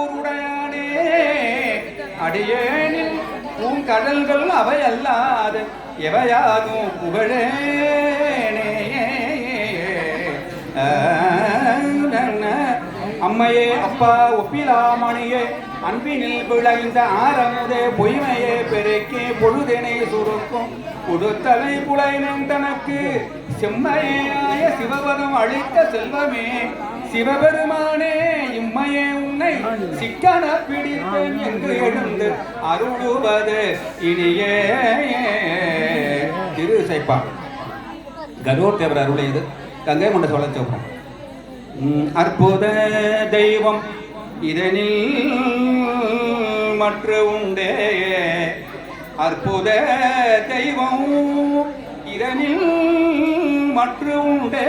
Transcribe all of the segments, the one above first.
ஊருடையானே அடியேனில் பூங்கடல்கள் அவை அல்லாது எவையாதும் புகழேனே. அம்மையே அப்பா ஒப்பிலாமணியே அன்பினில் விளைந்த ஆரமுதே பொய்மையே பெருக்கி பொழுதினை சுருக்கும் கொடுத்தலை புலைனன் தனக்கு செம்மையாய சிவபதம் அளித்த செல்வமே சிவபெருமானே இம்மையே உன்னை சிக்கன பிடித்தேன் என்று எழுந்து அருளுவது இனியே. திருசைப்பா கரூர் தேவர் அருளையது கங்கை கொண்ட சோழச்சோப்பம். அற்புத தெய்வம் இதனில் மற்ற உண்டே அற்புத தெய்வம் இதனில் மற்ற உண்டே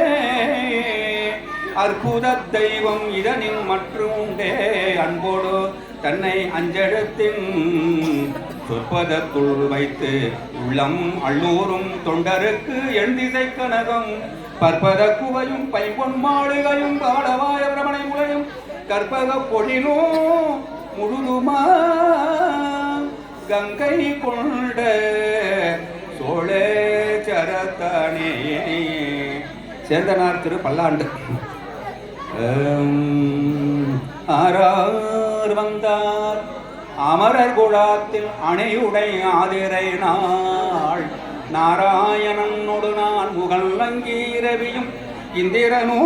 அற்புத தெய்வம் இதனில் மற்ற உண்டே அன்போடு தன்னை அஞ்செழுத்தின் சொற்பதத்துள் வைத்து உள்ளம் அள்ளூரும் தொண்டருக்கு எண்திசை கனகம் பற்பத குவையும் பைம்பொன் மாளிகையும் பாடவாய பிரமணை முளையும் கற்பக பொழிலும் முழுதுமா கங்கை கொண்ட சோழே சரத்தானே. சேந்தனார் திரு பல்லாண்டு. ஆரார் வந்தார் அமரர் குழாத்தில் அணையுடை ஆதிரை நாள் நாராயணனோடு நான் முகல் அங்கீரவியும் இந்திரனோ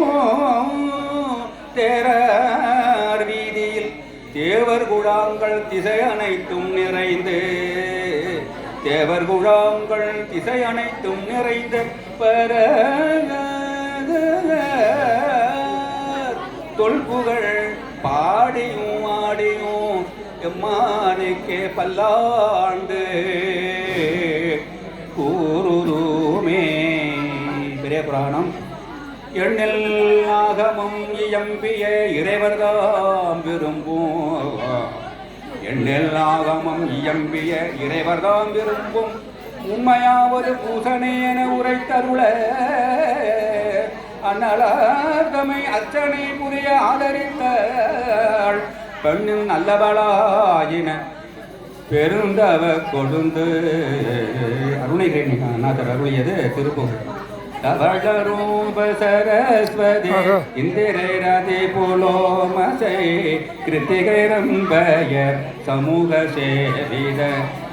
தேரர் வீதியில் தேவர் குழாங்கள் திசை அனைத்தும் நிறைந்து தேவர் குழாங்கள் திசை அனைத்தும் நிறைந்த பர தொல்புகழ் பாடியும் ஆடியும் எம்மானுக்கே பல்லாண்டு கூறுமே. பெரிய புராணம். எண்ணில் ஆகமும் இயம்பிய இறைவர்தாம் விரும்பும் எண்ணில் ஆகமும் இயம்பிய இறைவர்தாம் விரும்பும் உண்மையாவது பூசணேன உரைத்தருள அந்நலர்தமை அர்ச்சனை புரிய ஆதரித்தாள் பெண்ணின் நல்லவளாயின பெருந்தவ கொழுந்து. அருணைகிரநாதர் அருளியது திருப்புகழ். தவளரூப சரஸ்வதி இந்திரை ரதி புலோமசை கிருத்திகை ரம்பய சமூக சேவித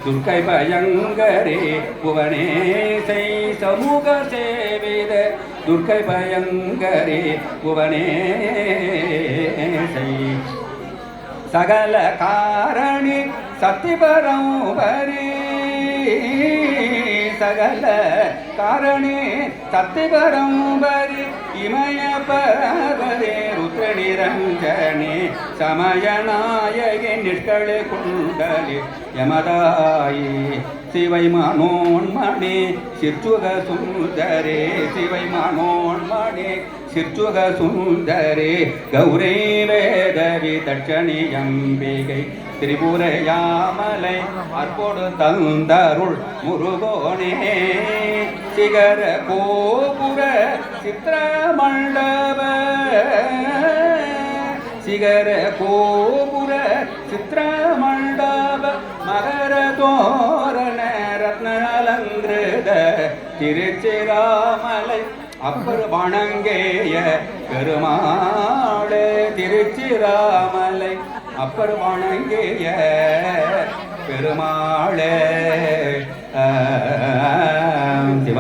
துர்க்கை பயங்கரே புவனேசை சமூக சேவித துர்க்கை பயங்கரே புவனேசை சகல காரணி சத்திபரம்பரி சகல காரணி சத்திபரம்பரி இமய பரவரே ருத்ர நிரஞ்சனே சமயநாயகி நிஷ்களே குண்டலி யமதாயி சிவை மனோன்மணி சிற்சுக சுந்தரே சிவை மனோன்மணி சிற்சுக சுந்தரே கௌரி வேதவி தட்சணி அம்பிகை திரிபுரையாமலை அற்போடு தந்தருள் முருகோனே சிகர கோபுர சித்திர மண்டப சிகர கோபுர சித்திர மண்டப மகர தோரண ரத்ன அலங்கிருத திருச்சிராமலை அப்பர் வணங்கேய பெருமாளே திருச்சிராமலை அப்பர் வணங்கேய பெருமாளே.